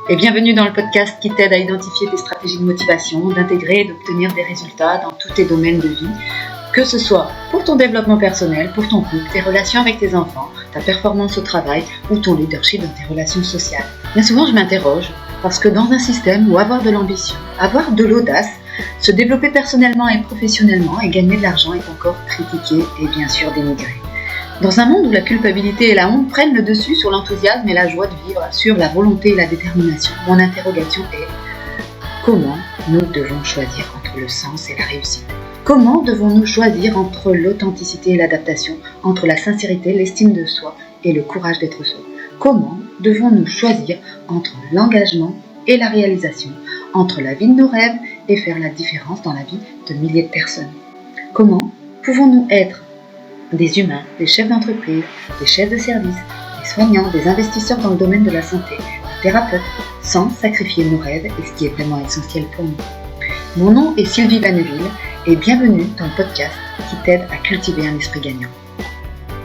Et bienvenue dans le podcast qui t'aide à identifier tes stratégies de motivation, d'intégrer et d'obtenir des résultats dans tous tes domaines de vie, que ce soit pour ton développement personnel, pour ton couple, tes relations avec tes enfants, ta performance au travail ou ton leadership dans tes relations sociales. Bien souvent, je m'interroge parce que dans un système où avoir de l'ambition, avoir de l'audace, se développer personnellement et professionnellement et gagner de l'argent est encore critiqué et bien sûr dénigré. Dans un monde où la culpabilité et la honte prennent le dessus sur l'enthousiasme et la joie de vivre, sur la volonté et la détermination, mon interrogation est comment nous devons choisir entre le sens et la réussite ? Comment devons-nous choisir entre l'authenticité et l'adaptation, entre la sincérité, l'estime de soi et le courage d'être soi ? Comment devons-nous choisir entre l'engagement et la réalisation, entre la vie de nos rêves et faire la différence dans la vie de milliers de personnes ? Comment pouvons-nous être des humains, des chefs d'entreprise, des chefs de service, des soignants, des investisseurs dans le domaine de la santé, des thérapeutes, sans sacrifier nos rêves et ce qui est vraiment essentiel pour nous. Mon nom est Sylvie Vanneville et bienvenue dans le podcast qui t'aide à cultiver un esprit gagnant.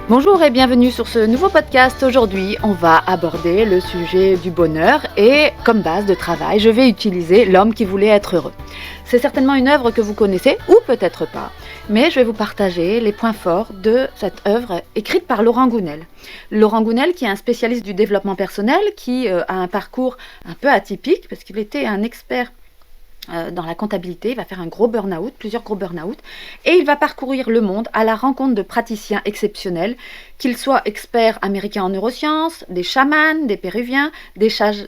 Bonjour et bienvenue sur ce nouveau podcast. Aujourd'hui, on va aborder le sujet du bonheur et comme base de travail, je vais utiliser L'homme qui voulait être heureux. C'est certainement une œuvre que vous connaissez ou peut-être pas, mais je vais vous partager les points forts de cette œuvre écrite par Laurent Gounelle. Laurent Gounelle qui est un spécialiste du développement personnel, qui a un parcours un peu atypique parce qu'il était un expert dans la comptabilité, il va faire un gros burn-out, plusieurs gros burn-out, et il va parcourir le monde à la rencontre de praticiens exceptionnels, qu'ils soient experts américains en neurosciences, des chamans, des péruviens, des sages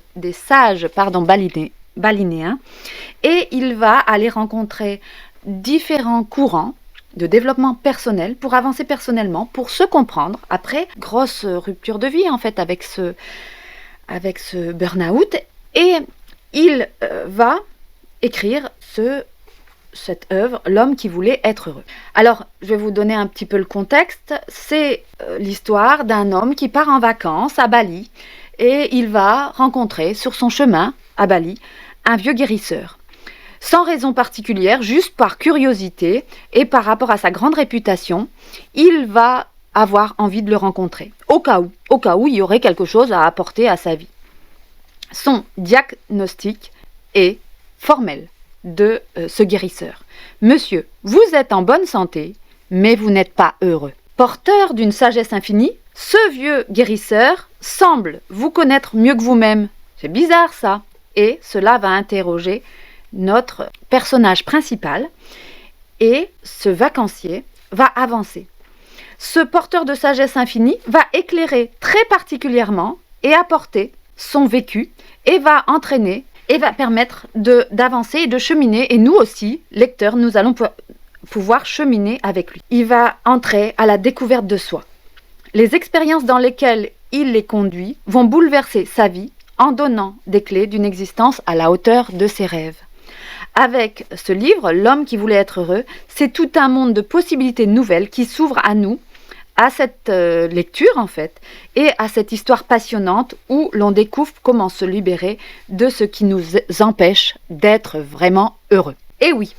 balinéens, et il va aller rencontrer différents courants de développement personnel pour avancer personnellement, pour se comprendre, après grosse rupture de vie en fait avec ce burn-out, et il va écrire cette œuvre, L'homme qui voulait être heureux. Alors, je vais vous donner un petit peu le contexte. C'est l'histoire d'un homme qui part en vacances à Bali et il va rencontrer sur son chemin à Bali un vieux guérisseur. Sans raison particulière, juste par curiosité et par rapport à sa grande réputation, il va avoir envie de le rencontrer, au cas où il y aurait quelque chose à apporter à sa vie. Son diagnostic est formel de ce guérisseur. Monsieur, vous êtes en bonne santé, mais vous n'êtes pas heureux. Porteur d'une sagesse infinie, ce vieux guérisseur semble vous connaître mieux que vous-même. C'est bizarre ça. Et cela va interroger notre personnage principal et ce vacancier va avancer. Ce porteur de sagesse infinie va éclairer très particulièrement et apporter son vécu et va entraîner et va permettre d'avancer et de cheminer. Et nous aussi, lecteurs, nous allons pouvoir cheminer avec lui. Il va entrer à la découverte de soi. Les expériences dans lesquelles il les conduit vont bouleverser sa vie en donnant des clés d'une existence à la hauteur de ses rêves. Avec ce livre, L'homme qui voulait être heureux, c'est tout un monde de possibilités nouvelles qui s'ouvre à nous, à cette lecture en fait, et à cette histoire passionnante où l'on découvre comment se libérer de ce qui nous empêche d'être vraiment heureux. Et oui,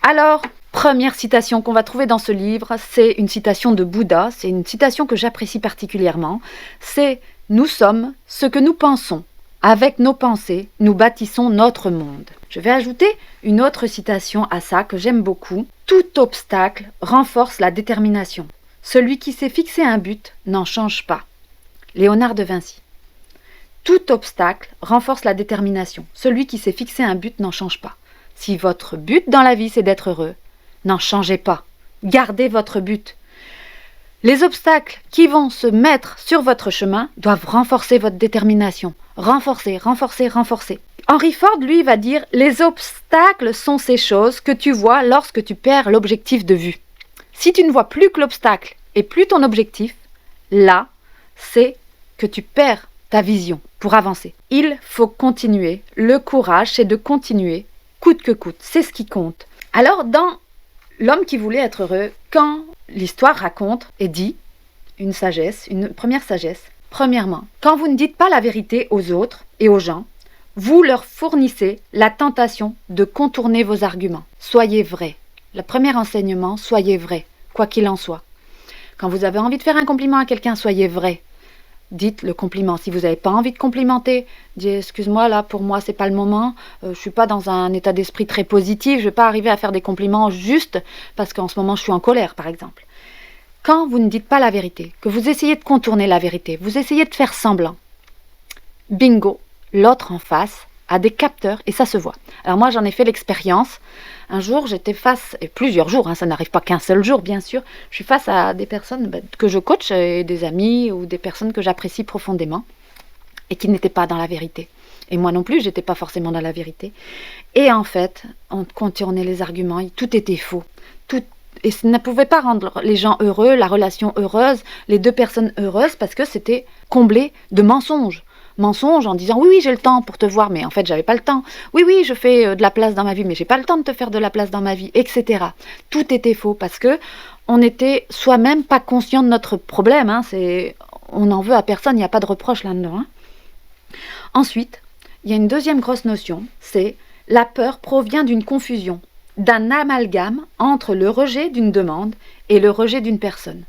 alors, première citation qu'on va trouver dans ce livre, c'est une citation de Bouddha, c'est une citation que j'apprécie particulièrement, c'est « Nous sommes ce que nous pensons. Avec nos pensées, nous bâtissons notre monde ». Je vais ajouter une autre citation à ça que j'aime beaucoup. « Tout obstacle renforce la détermination. Celui qui s'est fixé un but n'en change pas. » Léonard de Vinci. Tout obstacle renforce la détermination. Celui qui s'est fixé un but n'en change pas. Si votre but dans la vie c'est d'être heureux, n'en changez pas. Gardez votre but. Les obstacles qui vont se mettre sur votre chemin doivent renforcer votre détermination. Renforcer. Henry Ford, lui, va dire « Les obstacles sont ces choses que tu vois lorsque tu perds l'objectif de vue. » Si tu ne vois plus que l'obstacle et plus ton objectif, là, c'est que tu perds ta vision pour avancer. Il faut continuer. Le courage, c'est de continuer, coûte que coûte. C'est ce qui compte. Alors, dans L'homme qui voulait être heureux, quand l'histoire raconte et dit une première sagesse, premièrement, quand vous ne dites pas la vérité aux autres et aux gens, vous leur fournissez la tentation de contourner vos arguments. Soyez vrai. Le premier enseignement, soyez vrai, quoi qu'il en soit. Quand vous avez envie de faire un compliment à quelqu'un, soyez vrai. dites le compliment. Si vous n'avez pas envie de complimenter, dites excuse-moi, là pour moi c'est pas le moment, je suis pas dans un état d'esprit très positif, je vais pas arriver à faire des compliments juste parce qu'en ce moment je suis en colère par exemple. Quand vous ne dites pas la vérité, que vous essayez de contourner la vérité, vous essayez de faire semblant, bingo, l'autre en face a des capteurs et ça se voit. Alors moi j'en ai fait l'expérience. Un jour j'étais face, et plusieurs jours, ça n'arrive pas qu'un seul jour bien sûr, je suis face à des personnes que je coach, et des amis ou des personnes que j'apprécie profondément et qui n'étaient pas dans la vérité. Et moi non plus, j'étais pas forcément dans la vérité. Et en fait, on contournait les arguments, tout était faux. Et ça ne pouvait pas rendre les gens heureux, la relation heureuse, les deux personnes heureuses, parce que c'était comblé de mensonges. Mensonges en disant oui j'ai le temps pour te voir, mais en fait j'avais pas le temps. Oui je fais de la place dans ma vie, mais j'ai pas le temps de te faire de la place dans ma vie, etc. Tout était faux parce que on était soi-même pas conscient de notre problème. On n'en veut à personne, il n'y a pas de reproche là-dedans. Ensuite, il y a une deuxième grosse notion, c'est la peur provient d'une confusion, d'un amalgame entre le rejet d'une demande et le rejet d'une personne.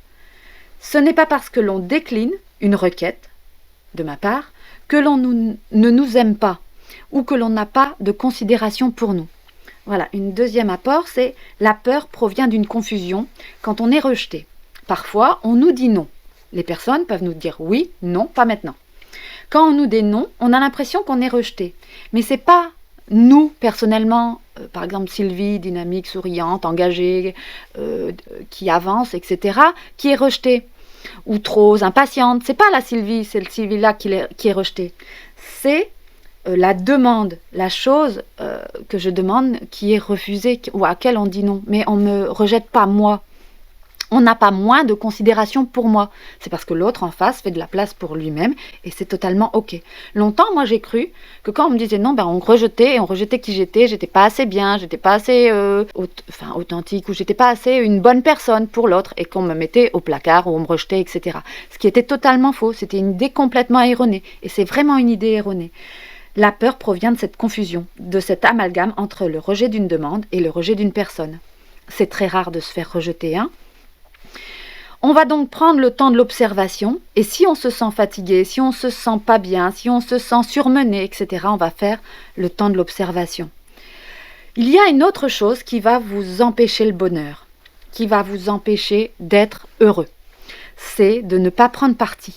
Ce n'est pas parce que l'on décline une requête, de ma part, que l'on ne nous aime pas ou que l'on n'a pas de considération pour nous. Voilà, une deuxième apport, c'est la peur provient d'une confusion quand on est rejeté. Parfois, on nous dit non. Les personnes peuvent nous dire oui, non, pas maintenant. Quand on nous dit non, on a l'impression qu'on est rejeté. Mais c'est pas nous, personnellement, par exemple Sylvie, dynamique, souriante, engagée, qui avance, etc., qui est rejetée. Ou trop impatiente, c'est pas la Sylvie, c'est le Sylvie-là qui est rejetée. C'est la demande, la chose que je demande qui est refusée ou à laquelle on dit non. Mais on ne me rejette pas moi. On n'a pas moins de considération pour moi. C'est parce que l'autre en face fait de la place pour lui-même et c'est totalement ok. Longtemps, moi j'ai cru que quand on me disait non, on rejetait qui j'étais pas assez bien, j'étais pas assez authentique ou j'étais pas assez une bonne personne pour l'autre et qu'on me mettait au placard ou on me rejetait, etc. Ce qui était totalement faux, c'était une idée complètement erronée et c'est vraiment une idée erronée. La peur provient de cette confusion, de cet amalgame entre le rejet d'une demande et le rejet d'une personne. C'est très rare de se faire rejeter, On va donc prendre le temps de l'observation et si on se sent fatigué, si on se sent pas bien, si on se sent surmené, etc., on va faire le temps de l'observation. Il y a une autre chose qui va vous empêcher le bonheur, qui va vous empêcher d'être heureux. C'est de ne pas prendre parti.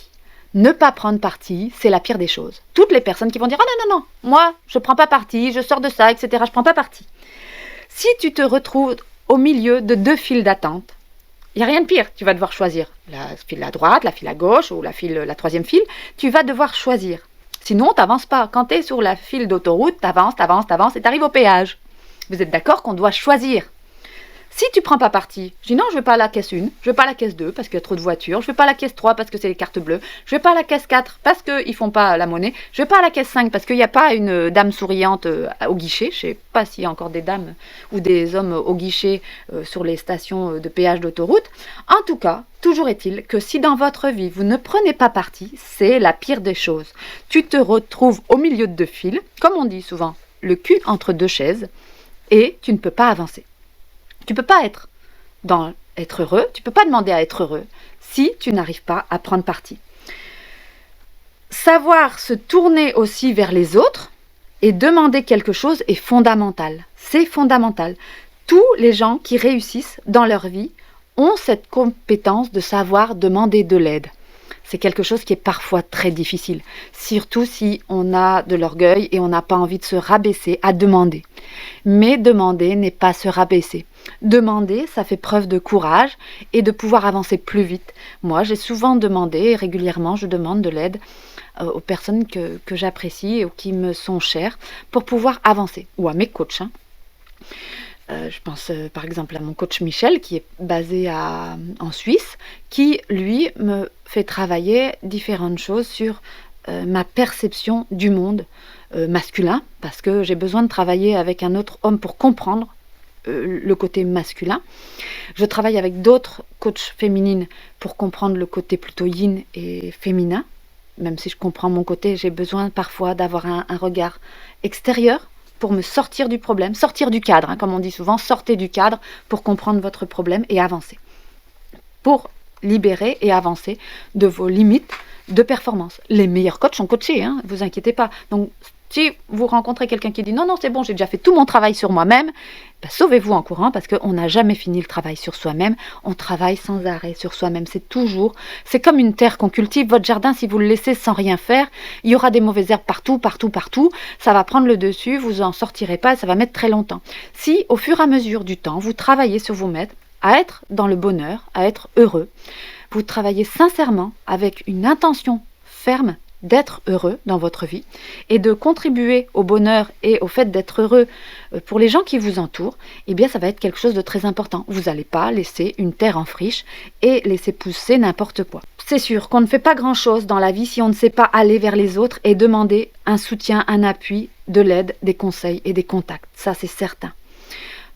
Ne pas prendre parti, c'est la pire des choses. Toutes les personnes qui vont dire « Ah non, moi je prends pas parti, je sors de ça, etc., je prends pas parti. » Si tu te retrouves au milieu de deux files d'attente, il n'y a rien de pire, tu vas devoir choisir la file à droite, la file à gauche ou la troisième file, tu vas devoir choisir. Sinon, tu n'avances pas. Quand tu es sur la file d'autoroute, tu avances et tu arrives au péage. Vous êtes d'accord qu'on doit choisir. Si tu ne prends pas parti, je dis non, je ne vais pas à la caisse 1, je ne vais pas à la caisse 2 parce qu'il y a trop de voitures, je ne vais pas à la caisse 3 parce que c'est les cartes bleues, je ne vais pas à la caisse 4 parce qu'ils ne font pas la monnaie, je ne vais pas à la caisse 5 parce qu'il n'y a pas une dame souriante au guichet, je ne sais pas s'il y a encore des dames ou des hommes au guichet sur les stations de péage d'autoroute. En tout cas, toujours est-il que si dans votre vie vous ne prenez pas parti, c'est la pire des choses. Tu te retrouves au milieu de deux files, comme on dit souvent, le cul entre deux chaises, et tu ne peux pas avancer. Tu ne peux pas être heureux, tu ne peux pas demander à être heureux si tu n'arrives pas à prendre parti. Savoir se tourner aussi vers les autres et demander quelque chose est fondamental. C'est fondamental. Tous les gens qui réussissent dans leur vie ont cette compétence de savoir demander de l'aide. C'est quelque chose qui est parfois très difficile, surtout si on a de l'orgueil et on n'a pas envie de se rabaisser à demander. Mais demander n'est pas se rabaisser. Demander, ça fait preuve de courage et de pouvoir avancer plus vite. Moi, j'ai souvent demandé, et régulièrement, je demande de l'aide aux personnes que j'apprécie ou qui me sont chères pour pouvoir avancer, ou à mes coachs. Je pense par exemple à mon coach Michel qui est basé en Suisse, qui lui me fait travailler différentes choses sur ma perception du monde masculin, parce que j'ai besoin de travailler avec un autre homme pour comprendre le côté masculin. Je travaille avec d'autres coachs féminines pour comprendre le côté plutôt yin et féminin. Même si je comprends mon côté, j'ai besoin parfois d'avoir un regard extérieur pour me sortir du problème, sortir du cadre, comme on dit souvent, sortez du cadre pour comprendre votre problème et avancer. Pour libérer et avancer de vos limites, de performance. Les meilleurs coachs sont coachés, hein, vous inquiétez pas. Donc, si vous rencontrez quelqu'un qui dit non, c'est bon, j'ai déjà fait tout mon travail sur moi-même, sauvez-vous en courant parce qu'on n'a jamais fini le travail sur soi-même. On travaille sans arrêt sur soi-même. C'est comme une terre qu'on cultive. Votre jardin, si vous le laissez sans rien faire, il y aura des mauvaises herbes partout. Ça va prendre le dessus, vous en sortirez pas, ça va mettre très longtemps. Si, au fur et à mesure du temps, vous travaillez sur vous-même, à être dans le bonheur, à être heureux, vous travaillez sincèrement avec une intention ferme d'être heureux dans votre vie et de contribuer au bonheur et au fait d'être heureux pour les gens qui vous entourent, eh bien ça va être quelque chose de très important. Vous n'allez pas laisser une terre en friche et laisser pousser n'importe quoi. C'est sûr qu'on ne fait pas grand-chose dans la vie si on ne sait pas aller vers les autres et demander un soutien, un appui, de l'aide, des conseils et des contacts. Ça, c'est certain.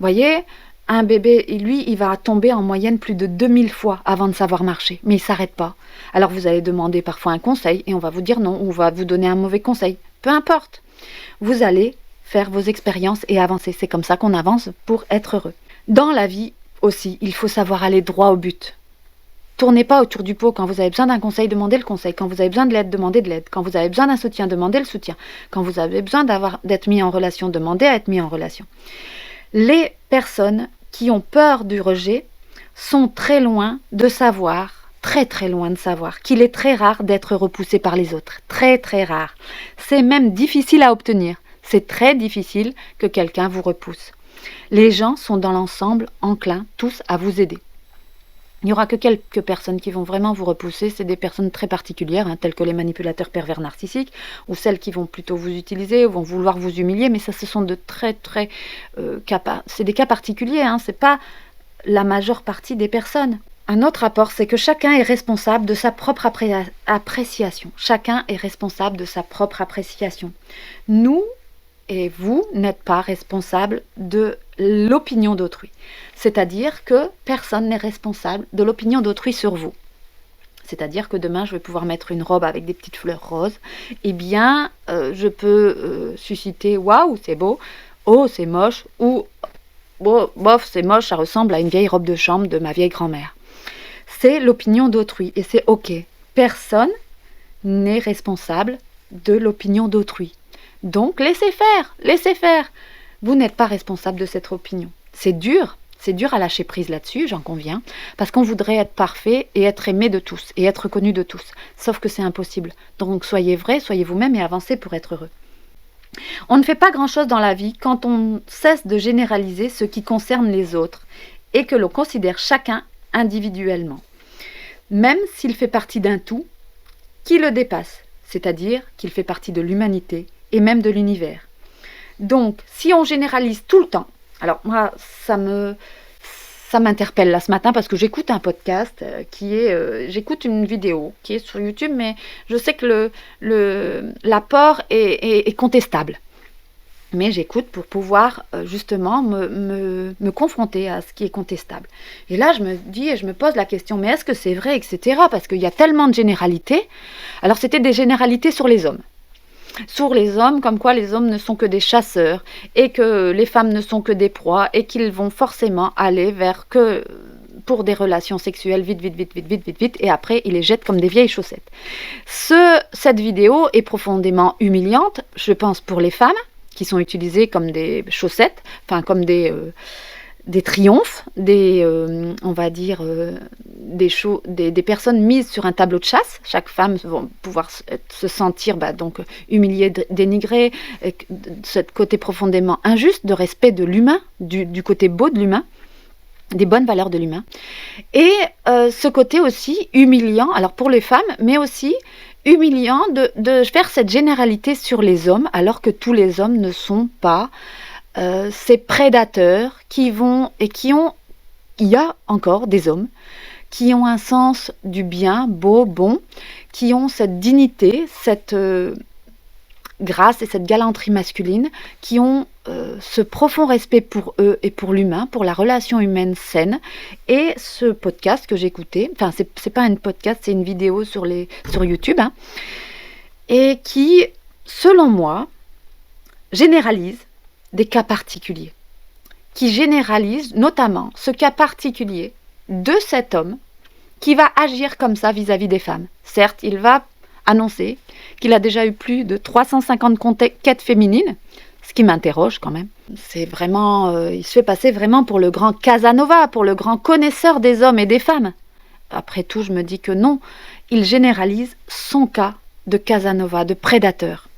Voyez, un bébé, lui, il va tomber en moyenne plus de 2000 fois avant de savoir marcher, mais il ne s'arrête pas. Alors vous allez demander parfois un conseil et on va vous dire non, ou on va vous donner un mauvais conseil. Peu importe. Vous allez faire vos expériences et avancer. C'est comme ça qu'on avance pour être heureux. Dans la vie aussi, il faut savoir aller droit au but. Tournez pas autour du pot. Quand vous avez besoin d'un conseil, demandez le conseil. Quand vous avez besoin de l'aide, demandez de l'aide. Quand vous avez besoin d'un soutien, demandez le soutien. Quand vous avez besoin d'être mis en relation, demandez à être mis en relation. Les personnes qui ont peur du rejet sont très loin de savoir, très très loin de savoir qu'il est très rare d'être repoussé par les autres. Très très rare. C'est même difficile à obtenir. C'est très difficile que quelqu'un vous repousse. Les gens sont dans l'ensemble enclins tous à vous aider. Il n'y aura que quelques personnes qui vont vraiment vous repousser, c'est des personnes très particulières, telles que les manipulateurs pervers narcissiques, ou celles qui vont plutôt vous utiliser, ou vont vouloir vous humilier, mais ça, ce sont de très c'est des cas particuliers, c'est pas la majeure partie des personnes. Un autre rapport, c'est que chacun est responsable de sa propre appréciation. Chacun est responsable de sa propre appréciation. Nous et vous n'êtes pas responsable de l'opinion d'autrui. C'est-à-dire que personne n'est responsable de l'opinion d'autrui sur vous. C'est-à-dire que demain, je vais pouvoir mettre une robe avec des petites fleurs roses. Eh bien, je peux susciter « Waouh, c'est beau !» « Oh, c'est moche !» ou « Bof, c'est moche, ça ressemble à une vieille robe de chambre de ma vieille grand-mère. » C'est l'opinion d'autrui et c'est OK. Personne n'est responsable de l'opinion d'autrui. Donc, laissez faire. Vous n'êtes pas responsable de cette opinion. C'est dur à lâcher prise là-dessus, j'en conviens, parce qu'on voudrait être parfait et être aimé de tous, et être connu de tous. Sauf que c'est impossible. Donc, soyez vrai, soyez vous-même et avancez pour être heureux. On ne fait pas grand-chose dans la vie quand on cesse de généraliser ce qui concerne les autres et que l'on considère chacun individuellement, même s'il fait partie d'un tout qui le dépasse, c'est-à-dire qu'il fait partie de l'humanité et même de l'univers. Donc, si on généralise tout le temps, alors moi, ça m'interpelle là ce matin parce que j'écoute un podcast j'écoute une vidéo qui est sur YouTube, mais je sais que l'apport est contestable. Mais j'écoute pour pouvoir justement me confronter à ce qui est contestable. Et là, je me dis et je me pose la question, mais est-ce que c'est vrai, etc. Parce qu'il y a tellement de généralités. Alors, c'était des généralités sur les hommes. Sur les hommes, comme quoi les hommes ne sont que des chasseurs et que les femmes ne sont que des proies et qu'ils vont forcément aller vers que pour des relations sexuelles vite et après ils les jettent comme des vieilles chaussettes. Cette vidéo est profondément humiliante, je pense, pour les femmes qui sont utilisées comme des chaussettes, enfin comme des triomphes, on va dire, des personnes mises sur un tableau de chasse. Chaque femme va pouvoir se sentir donc humiliée, dénigrée, ce côté profondément injuste de respect de l'humain, du côté beau de l'humain, des bonnes valeurs de l'humain. Et ce côté aussi humiliant, alors pour les femmes, mais aussi humiliant de faire cette généralité sur les hommes, alors que tous les hommes ne sont pas ces prédateurs il y a encore des hommes qui ont un sens du bien, beau, bon, qui ont cette dignité, cette grâce et cette galanterie masculine, qui ont ce profond respect pour eux et pour l'humain, pour la relation humaine saine. Et ce podcast que j'écoutais, enfin c'est pas un podcast, c'est une vidéo sur YouTube, et qui, selon moi, généralise des cas particuliers, qui généralise notamment ce cas particulier de cet homme qui va agir comme ça vis-à-vis des femmes. Certes, il va annoncé qu'il a déjà eu plus de 350 conquêtes féminines, ce qui m'interroge quand même. C'est vraiment, il se fait passer vraiment pour le grand Casanova, pour le grand connaisseur des hommes et des femmes. Après tout, je me dis que non, il généralise son cas de Casanova, de prédateur,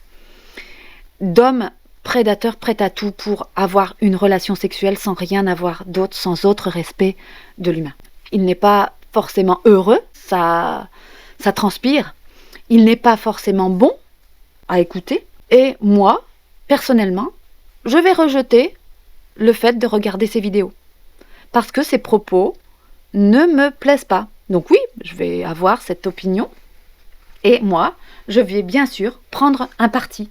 d'homme prédateur prêt à tout pour avoir une relation sexuelle sans rien avoir d'autre, sans autre respect de l'humain. Il n'est pas forcément heureux, ça transpire. Il n'est pas forcément bon à écouter. Et moi, personnellement, je vais rejeter le fait de regarder ces vidéos. Parce que ces propos ne me plaisent pas. Donc oui, je vais avoir cette opinion. Et moi, je vais bien sûr prendre un parti.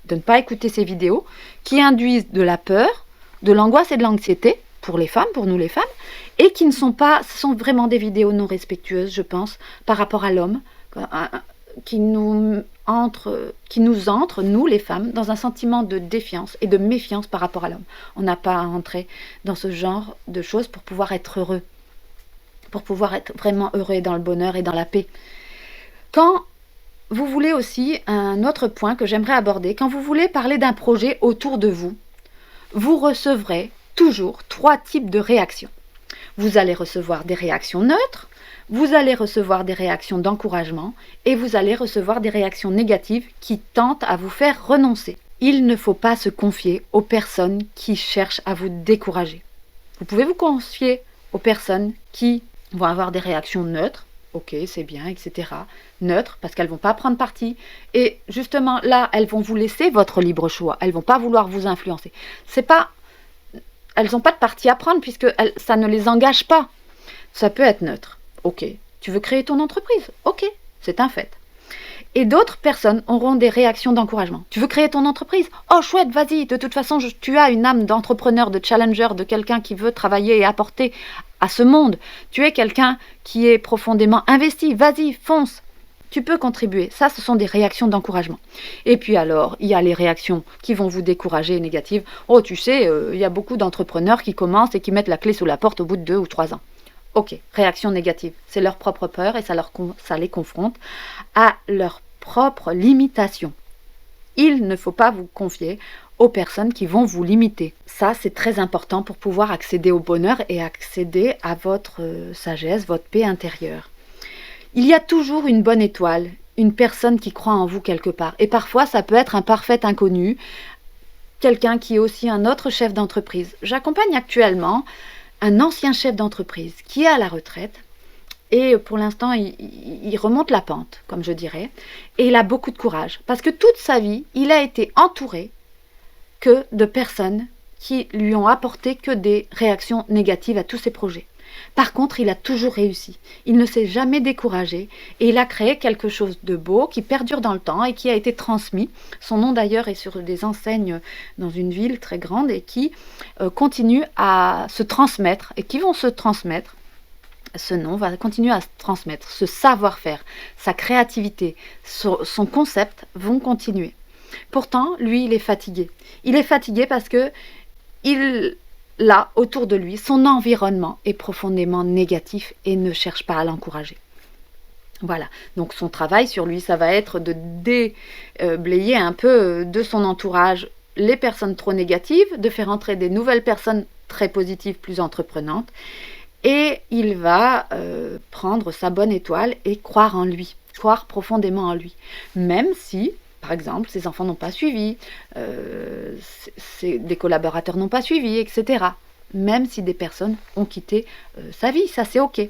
De ne pas écouter ces vidéos qui induisent de la peur, de l'angoisse et de l'anxiété pour les femmes, pour nous les femmes, et qui ne sont pas, ce sont vraiment des vidéos non respectueuses, je pense, par rapport à l'homme, qui nous entrent, nous les femmes, dans un sentiment de défiance et de méfiance par rapport à l'homme. On n'a pas à entrer dans ce genre de choses pour pouvoir être heureux, pour pouvoir être vraiment heureux et dans le bonheur et dans la paix. Quand vous voulez aussi, un autre point que j'aimerais aborder, quand vous voulez parler d'un projet autour de vous, vous recevrez toujours 3 types de réactions. Vous allez recevoir des réactions neutres, vous allez recevoir des réactions d'encouragement et vous allez recevoir des réactions négatives qui tentent à vous faire renoncer. Il ne faut pas se confier aux personnes qui cherchent à vous décourager. Vous pouvez vous confier aux personnes qui vont avoir des réactions neutres, ok, c'est bien, etc. Neutres, parce qu'elles ne vont pas prendre parti. Et justement, là, elles vont vous laisser votre libre choix. Elles ne vont pas vouloir vous influencer. Elles n'ont pas de parti à prendre puisque ça ne les engage pas. Ça peut être neutre. Ok. Tu veux créer ton entreprise? Ok, c'est un fait. Et d'autres personnes auront des réactions d'encouragement. Tu veux créer ton entreprise? Oh chouette, vas-y. De toute façon, tu as une âme d'entrepreneur, de challenger, de quelqu'un qui veut travailler et apporter à ce monde. Tu es quelqu'un qui est profondément investi. Vas-y, fonce. Tu peux contribuer. Ça, ce sont des réactions d'encouragement. Et puis alors, il y a les réactions qui vont vous décourager, négatives. Oh, tu sais, il y a beaucoup d'entrepreneurs qui commencent et qui mettent la clé sous la porte au bout de 2 ou 3 ans. Ok, réaction négative. C'est leur propre peur et ça les confronte à leur propre limitation. Il ne faut pas vous confier aux personnes qui vont vous limiter. Ça, c'est très important pour pouvoir accéder au bonheur et accéder à votre sagesse, votre paix intérieure. Il y a toujours une bonne étoile, une personne qui croit en vous quelque part. Et parfois, ça peut être un parfait inconnu, quelqu'un qui est aussi un autre chef d'entreprise. J'accompagne actuellement un ancien chef d'entreprise qui est à la retraite. Et pour l'instant, il remonte la pente, comme je dirais. Et il a beaucoup de courage. Parce que toute sa vie, il a été entouré que de personnes qui lui ont apporté que des réactions négatives à tous ses projets. Par contre, il a toujours réussi. Il ne s'est jamais découragé et il a créé quelque chose de beau qui perdure dans le temps et qui a été transmis. Son nom d'ailleurs est sur des enseignes dans une ville très grande et qui continue à se transmettre et qui vont se transmettre. Ce nom va continuer à se transmettre. Ce savoir-faire, sa créativité, son concept vont continuer. Pourtant, lui, il est fatigué. Il est fatigué parce que là, autour de lui, son environnement est profondément négatif et ne cherche pas à l'encourager. Voilà, donc son travail sur lui, ça va être de déblayer un peu de son entourage les personnes trop négatives, de faire entrer des nouvelles personnes très positives, plus entreprenantes, et il va prendre sa bonne étoile et croire en lui, croire profondément en lui, même si, par exemple, ses enfants n'ont pas suivi, des collaborateurs n'ont pas suivi, etc. Même si des personnes ont quitté sa vie, ça c'est ok.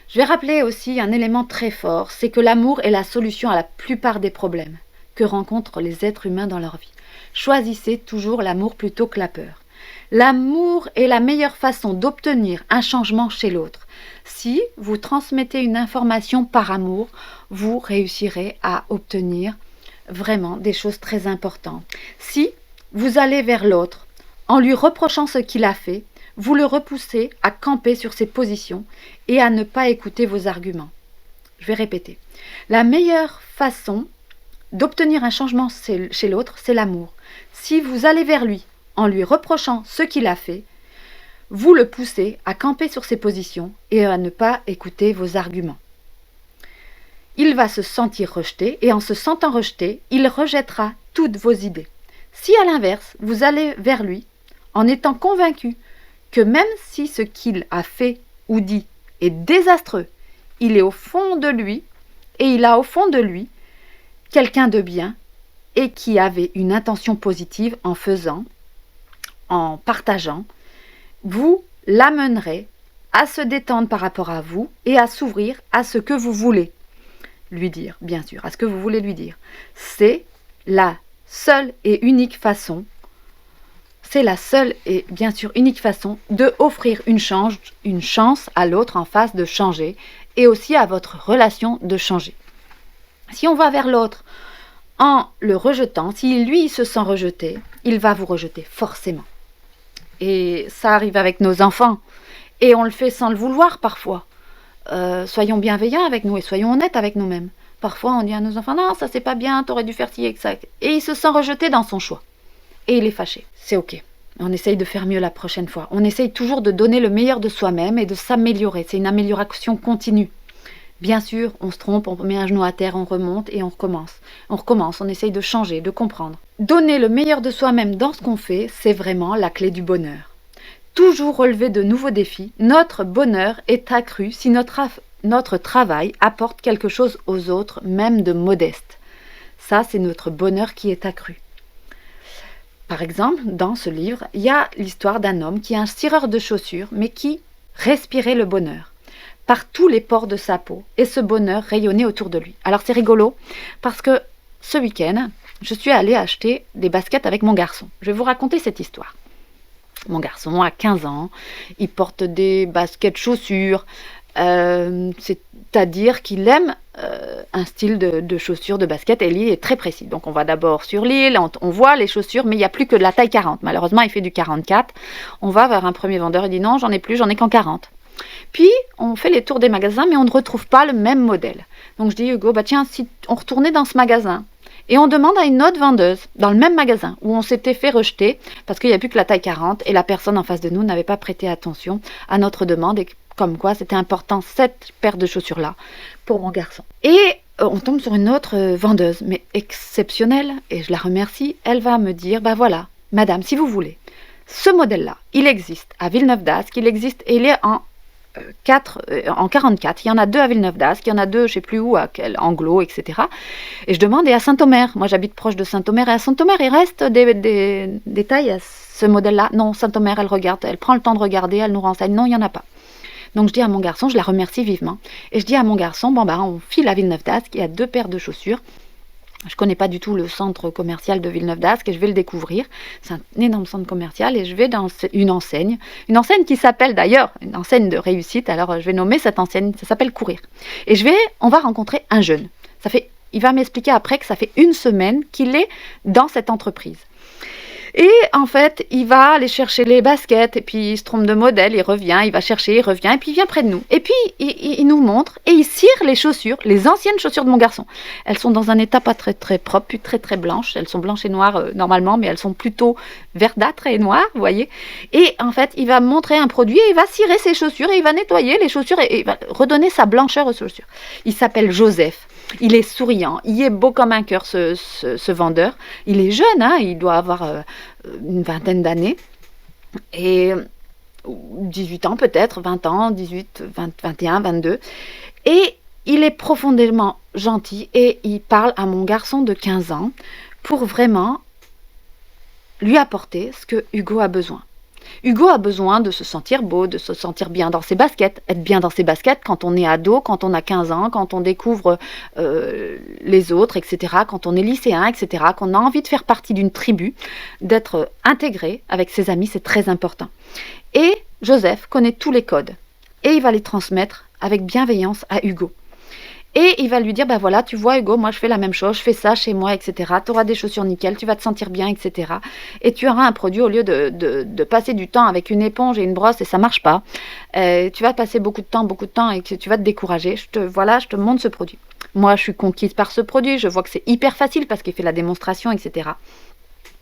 Je vais rappeler aussi un élément très fort, c'est que l'amour est la solution à la plupart des problèmes que rencontrent les êtres humains dans leur vie. Choisissez toujours l'amour plutôt que la peur. L'amour est la meilleure façon d'obtenir un changement chez l'autre. Si vous transmettez une information par amour, vous réussirez à obtenir vraiment des choses très importantes. Si vous allez vers l'autre en lui reprochant ce qu'il a fait, vous le repoussez à camper sur ses positions et à ne pas écouter vos arguments. Je vais répéter. La meilleure façon d'obtenir un changement chez l'autre, c'est l'amour. Si vous allez vers lui en lui reprochant ce qu'il a fait, vous le poussez à camper sur ses positions et à ne pas écouter vos arguments. il va se sentir rejeté et en se sentant rejeté, il rejettera toutes vos idées. Si à l'inverse, vous allez vers lui en étant convaincu que même si ce qu'il a fait ou dit est désastreux, il est au fond de lui et il a au fond de lui quelqu'un de bien et qui avait une intention positive en faisant, en partageant, vous l'amènerez à se détendre par rapport à vous et à s'ouvrir à ce que vous voulez lui dire, bien sûr, à ce que vous voulez lui dire. C'est la seule et unique façon, de offrir une chance à l'autre en face de changer et aussi à votre relation de changer. Si on va vers l'autre en le rejetant, si lui il se sent rejeté, il va vous rejeter forcément. Et ça arrive avec nos enfants. Et on le fait sans le vouloir parfois. Soyons bienveillants avec nous et soyons honnêtes avec nous-mêmes. Parfois on dit à nos enfants, non, ça c'est pas bien, t'aurais dû faire ci et ça. Et il se sent rejeté dans son choix. Et il est fâché. C'est ok. On essaye de faire mieux la prochaine fois. On essaye toujours de donner le meilleur de soi-même et de s'améliorer. C'est une amélioration continue. Bien sûr, on se trompe, on met un genou à terre, on remonte et on recommence. On essaye de changer, de comprendre. Donner le meilleur de soi-même dans ce qu'on fait, c'est vraiment la clé du bonheur. Toujours relever de nouveaux défis, notre bonheur est accru si notre travail apporte quelque chose aux autres, même de modeste. Ça, c'est notre bonheur qui est accru. Par exemple, dans ce livre, il y a l'histoire d'un homme qui est un cireur de chaussures, mais qui respirait le bonheur par tous les pores de sa peau, et ce bonheur rayonnait autour de lui. Alors c'est rigolo, parce que ce week-end, je suis allée acheter des baskets avec mon garçon. Je vais vous raconter cette histoire. Mon garçon a 15 ans, il porte des baskets chaussures, c'est-à-dire qu'il aime un style de chaussures, de baskets, et il est très précis. Donc on va d'abord sur l'île, on voit les chaussures, mais il n'y a plus que de la taille 40. Malheureusement, il fait du 44. On va vers un premier vendeur, il dit non, j'en ai plus, j'en ai qu'en 40. Puis, on fait les tours des magasins, mais on ne retrouve pas le même modèle. Donc je dis, Hugo, tiens, si on retournait dans ce magasin, et on demande à une autre vendeuse, dans le même magasin, où on s'était fait rejeter, parce qu'il n'y a plus que la taille 40, et la personne en face de nous n'avait pas prêté attention à notre demande, et comme quoi c'était important, cette paire de chaussures-là, pour mon garçon. Et on tombe sur une autre vendeuse, mais exceptionnelle, et je la remercie, elle va me dire, voilà, madame, si vous voulez, ce modèle-là, il existe à Villeneuve-d'Ascq, il existe, et il est en 44, il y en a 2 à Villeneuve-d'Ascq, il y en a 2 je ne sais plus où, à Anglo, etc. Et je demande, et à Saint-Omer, moi j'habite proche de Saint-Omer, et à Saint-Omer il reste des tailles à ce modèle-là. Non, Saint-Omer elle regarde, elle prend le temps de regarder, elle nous renseigne, non il n'y en a pas. Donc je dis à mon garçon, je la remercie vivement, et je dis à mon garçon, on file à Villeneuve-d'Ascq, il y a 2 paires de chaussures. Je ne connais pas du tout le centre commercial de Villeneuve-d'Ascq et je vais le découvrir. C'est un énorme centre commercial et je vais dans une enseigne qui s'appelle d'ailleurs une enseigne de réussite. Alors je vais nommer cette enseigne, ça s'appelle Courir. Et on va rencontrer un jeune. Il va m'expliquer après que ça fait 1 semaine qu'il est dans cette entreprise. Et en fait, il va aller chercher les baskets, et puis il se trompe de modèle, il revient, il va chercher, il revient, et puis il vient près de nous. Et puis, il nous montre, et il cire les chaussures, les anciennes chaussures de mon garçon. Elles sont dans un état pas très très propre, puis très très blanches. Elles sont blanches et noires normalement, mais elles sont plutôt verdâtres et noires, vous voyez. Et en fait, il va montrer un produit, et il va cirer ses chaussures, et il va nettoyer les chaussures, et il va redonner sa blancheur aux chaussures. Il s'appelle Joseph. Il est souriant, il est beau comme un cœur, ce vendeur. Il est jeune, il doit avoir une vingtaine d'années. Et 18 ans peut-être, 20 ans, 18, 20, 21, 22. Et il est profondément gentil et il parle à mon garçon de 15 ans pour vraiment lui apporter ce que Hugo a besoin. Hugo a besoin de se sentir beau, de se sentir bien dans ses baskets. Être bien dans ses baskets quand on est ado, quand on a 15 ans, quand on découvre les autres, etc., quand on est lycéen, etc., qu'on a envie de faire partie d'une tribu, d'être intégré avec ses amis, c'est très important. Et Joseph connaît tous les codes et il va les transmettre avec bienveillance à Hugo. Et il va lui dire, voilà, tu vois Hugo, moi je fais la même chose, je fais ça chez moi, etc. Tu auras des chaussures nickel, tu vas te sentir bien, etc. Et tu auras un produit au lieu de passer du temps avec une éponge et une brosse et ça marche pas. Tu vas passer beaucoup de temps et que tu vas te décourager. Je te montre ce produit. Moi je suis conquise par ce produit, je vois que c'est hyper facile parce qu'il fait la démonstration, etc.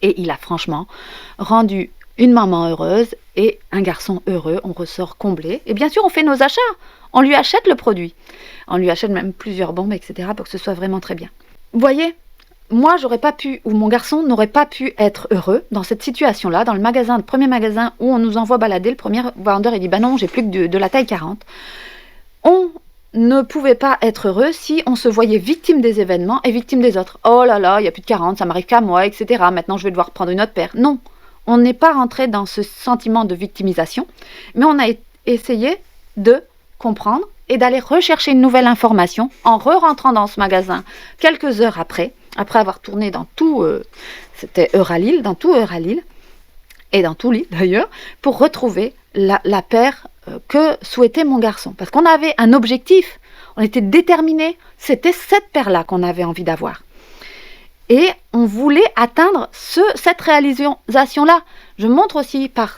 Et il a franchement rendu une maman heureuse et un garçon heureux, on ressort comblé. Et bien sûr, on fait nos achats, on lui achète le produit. On lui achète même plusieurs bombes, etc. pour que ce soit vraiment très bien. Vous voyez, moi, j'aurais pas pu, ou mon garçon n'aurait pas pu être heureux dans cette situation-là, dans le magasin, le premier magasin où on nous envoie balader, le premier vendeur, il dit, bah non, j'ai plus que de la taille 40. On ne pouvait pas être heureux si on se voyait victime des événements et victime des autres. Oh là là, il n'y a plus de 40, ça m'arrive qu'à moi, etc. Maintenant, je vais devoir prendre une autre paire. Non, on n'est pas rentré dans ce sentiment de victimisation, mais on a essayé de comprendre et d'aller rechercher une nouvelle information en re-rentrant dans ce magasin quelques heures après avoir tourné dans tout, c'était Euralil, dans tout Euralil, et dans tout Lille d'ailleurs, pour retrouver la paire que souhaitait mon garçon. Parce qu'on avait un objectif, on était déterminés, c'était cette paire-là qu'on avait envie d'avoir. Et on voulait atteindre cette réalisation-là. Je montre aussi par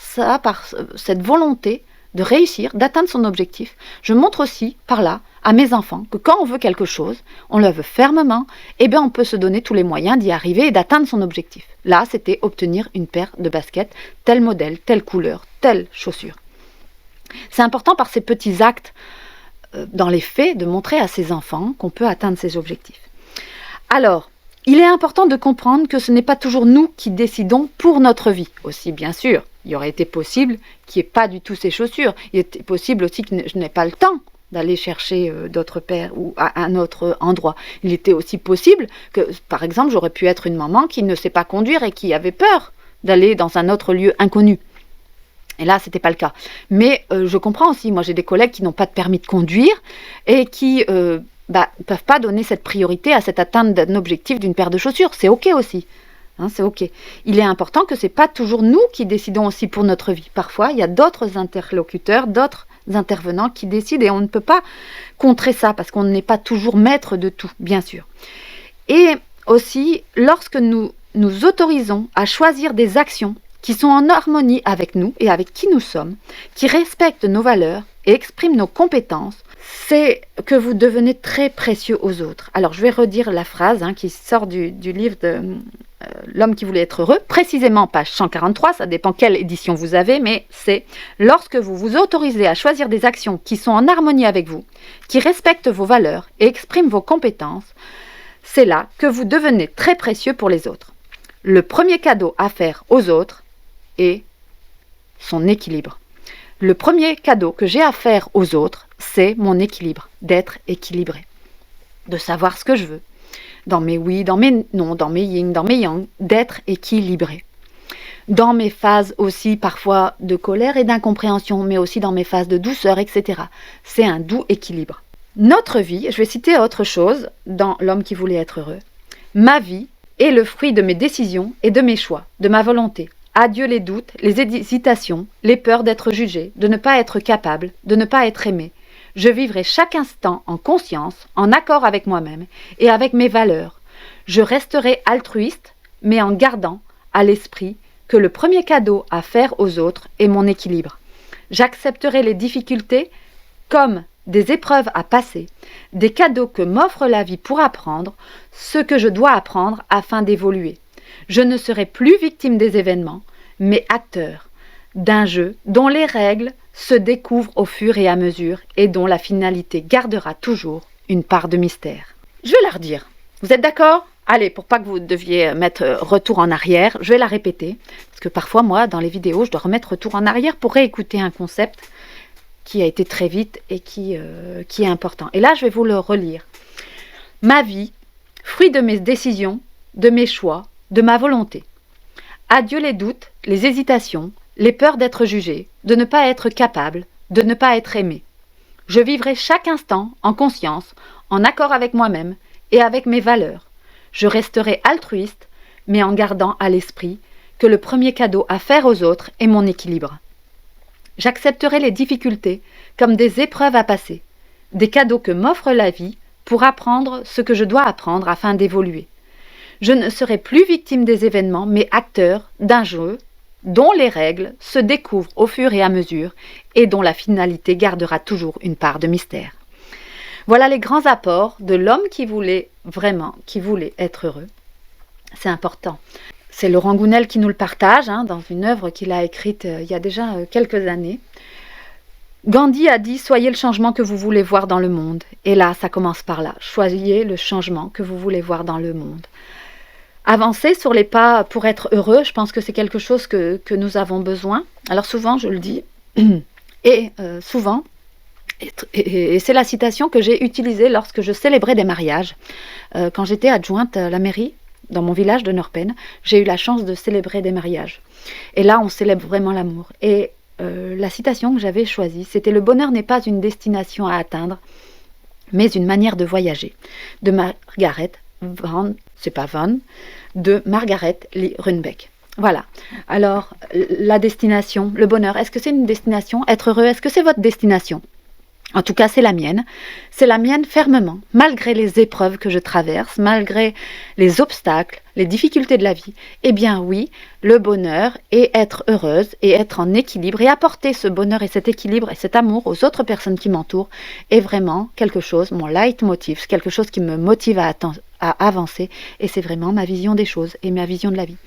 cette volonté de réussir, d'atteindre son objectif, je montre aussi par là à mes enfants que quand on veut quelque chose, on le veut fermement, et bien on peut se donner tous les moyens d'y arriver et d'atteindre son objectif. Là, c'était obtenir une paire de baskets, tel modèle, telle couleur, telle chaussure. C'est important par ces petits actes, dans les faits, de montrer à ses enfants qu'on peut atteindre ses objectifs. Alors, il est important de comprendre que ce n'est pas toujours nous qui décidons pour notre vie. Aussi, bien sûr, il aurait été possible qu'il n'y ait pas du tout ces chaussures. Il était possible aussi que je n'ai pas le temps d'aller chercher d'autres paires ou à un autre endroit. Il était aussi possible que, par exemple, j'aurais pu être une maman qui ne sait pas conduire et qui avait peur d'aller dans un autre lieu inconnu. Et là, ce n'était pas le cas. Mais je comprends aussi, moi j'ai des collègues qui n'ont pas de permis de conduire et qui ne peuvent pas donner cette priorité à cette atteinte d'un objectif d'une paire de chaussures. C'est OK aussi. Hein, c'est OK. Il est important que ce n'est pas toujours nous qui décidons aussi pour notre vie. Parfois, il y a d'autres interlocuteurs, d'autres intervenants qui décident et on ne peut pas contrer ça parce qu'on n'est pas toujours maître de tout, bien sûr. Et aussi, lorsque nous nous autorisons à choisir des actions qui sont en harmonie avec nous et avec qui nous sommes, qui respectent nos valeurs et expriment nos compétences, c'est que vous devenez très précieux aux autres. Alors, je vais redire la phrase qui sort du livre de L'homme qui voulait être heureux, précisément page 143, ça dépend quelle édition vous avez, mais c'est « Lorsque vous vous autorisez à choisir des actions qui sont en harmonie avec vous, qui respectent vos valeurs et expriment vos compétences, c'est là que vous devenez très précieux pour les autres. Le premier cadeau à faire aux autres est son équilibre. Le premier cadeau que j'ai à faire aux autres, c'est mon équilibre, d'être équilibré, de savoir ce que je veux, dans mes oui, dans mes non, dans mes yin, dans mes yang, d'être équilibré. Dans mes phases aussi parfois de colère et d'incompréhension, mais aussi dans mes phases de douceur, etc. C'est un doux équilibre. Notre vie, je vais citer autre chose dans L'homme qui voulait être heureux. Ma vie est le fruit de mes décisions et de mes choix, de ma volonté. Adieu les doutes, les hésitations, les peurs d'être jugé, de ne pas être capable, de ne pas être aimé. Je vivrai chaque instant en conscience, en accord avec moi-même et avec mes valeurs. Je resterai altruiste, mais en gardant à l'esprit que le premier cadeau à faire aux autres est mon équilibre. J'accepterai les difficultés comme des épreuves à passer, des cadeaux que m'offre la vie pour apprendre ce que je dois apprendre afin d'évoluer. Je ne serai plus victime des événements, mais acteur d'un jeu dont les règles se découvrent au fur et à mesure et dont la finalité gardera toujours une part de mystère. Je vais la redire. Vous êtes d'accord ? Allez, pour pas que vous deviez mettre retour en arrière, je vais la répéter. Parce que parfois, moi, dans les vidéos, je dois remettre retour en arrière pour réécouter un concept qui a été très vite et qui est important. Et là, je vais vous le relire. Ma vie, fruit de mes décisions, de mes choix, de ma volonté. Adieu les doutes, les hésitations, les peurs d'être jugé, de ne pas être capable, de ne pas être aimé. Je vivrai chaque instant en conscience, en accord avec moi-même et avec mes valeurs. Je resterai altruiste, mais en gardant à l'esprit que le premier cadeau à faire aux autres est mon équilibre. J'accepterai les difficultés comme des épreuves à passer, des cadeaux que m'offre la vie pour apprendre ce que je dois apprendre afin d'évoluer. Je ne serai plus victime des événements, mais acteur d'un jeu dont les règles se découvrent au fur et à mesure et dont la finalité gardera toujours une part de mystère. Voilà les grands apports de l'homme qui voulait être heureux. C'est important. C'est Laurent Gounel qui nous le partage dans une œuvre qu'il a écrite il y a déjà quelques années. Gandhi a dit « Soyez le changement que vous voulez voir dans le monde ». Et là, ça commence par là. Choisissez le changement que vous voulez voir dans le monde. Avancer sur les pas pour être heureux, je pense que c'est quelque chose que nous avons besoin. Alors souvent, je le dis, et souvent, et c'est la citation que j'ai utilisée lorsque je célébrais des mariages. Quand j'étais adjointe à la mairie, dans mon village de Norpen, j'ai eu la chance de célébrer des mariages. Et là, on célèbre vraiment l'amour. Et la citation que j'avais choisie, c'était « Le bonheur n'est pas une destination à atteindre, mais une manière de voyager » de Margaret Van, c'est pas Van, de Margaret Lee Runbeck. Voilà. Alors, la destination, le bonheur, est-ce que c'est une destination? Être heureux, est-ce que c'est votre destination? En tout cas, c'est la mienne. C'est la mienne fermement, malgré les épreuves que je traverse, malgré les obstacles, les difficultés de la vie. Eh bien oui, le bonheur et être heureuse et être en équilibre et apporter ce bonheur et cet équilibre et cet amour aux autres personnes qui m'entourent est vraiment quelque chose, mon leitmotiv, quelque chose qui me motive à avancer et c'est vraiment ma vision des choses et ma vision de la vie.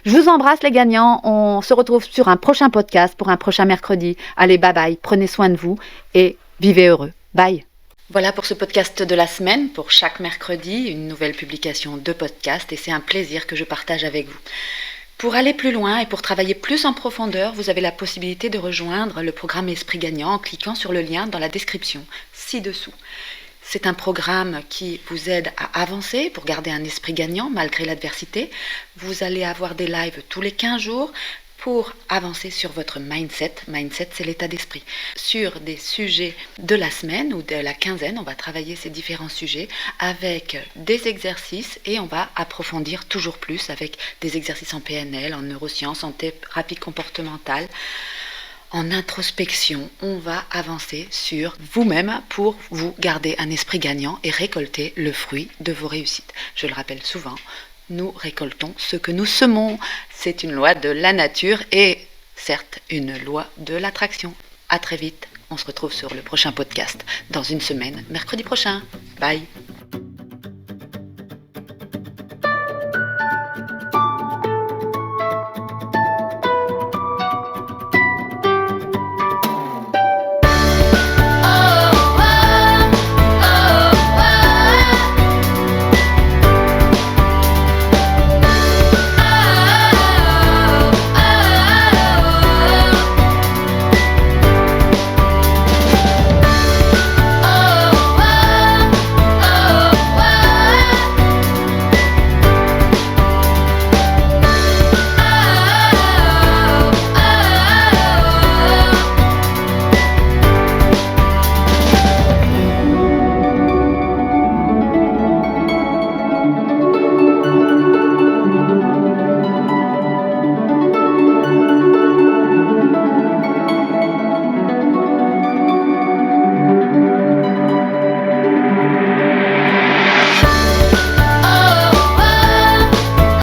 Je vous embrasse les gagnants, on se retrouve sur un prochain podcast pour un prochain mercredi. Allez, bye bye, prenez soin de vous et vivez heureux. Bye. Voilà pour ce podcast de la semaine. Pour chaque mercredi, une nouvelle publication de podcast et c'est un plaisir que je partage avec vous. Pour aller plus loin et pour travailler plus en profondeur, vous avez la possibilité de rejoindre le programme Esprit Gagnant en cliquant sur le lien dans la description ci-dessous. C'est un programme qui vous aide à avancer pour garder un esprit gagnant malgré l'adversité. Vous allez avoir des lives tous les 15 jours pour avancer sur votre mindset. Mindset, c'est l'état d'esprit. Sur des sujets de la semaine ou de la quinzaine, on va travailler ces différents sujets avec des exercices et on va approfondir toujours plus avec des exercices en PNL, en neurosciences, en thérapie comportementale. En introspection, on va avancer sur vous-même pour vous garder un esprit gagnant et récolter le fruit de vos réussites. Je le rappelle souvent, nous récoltons ce que nous semons. C'est une loi de la nature et certes une loi de l'attraction. À très vite, on se retrouve sur le prochain podcast dans une semaine, mercredi prochain. Bye.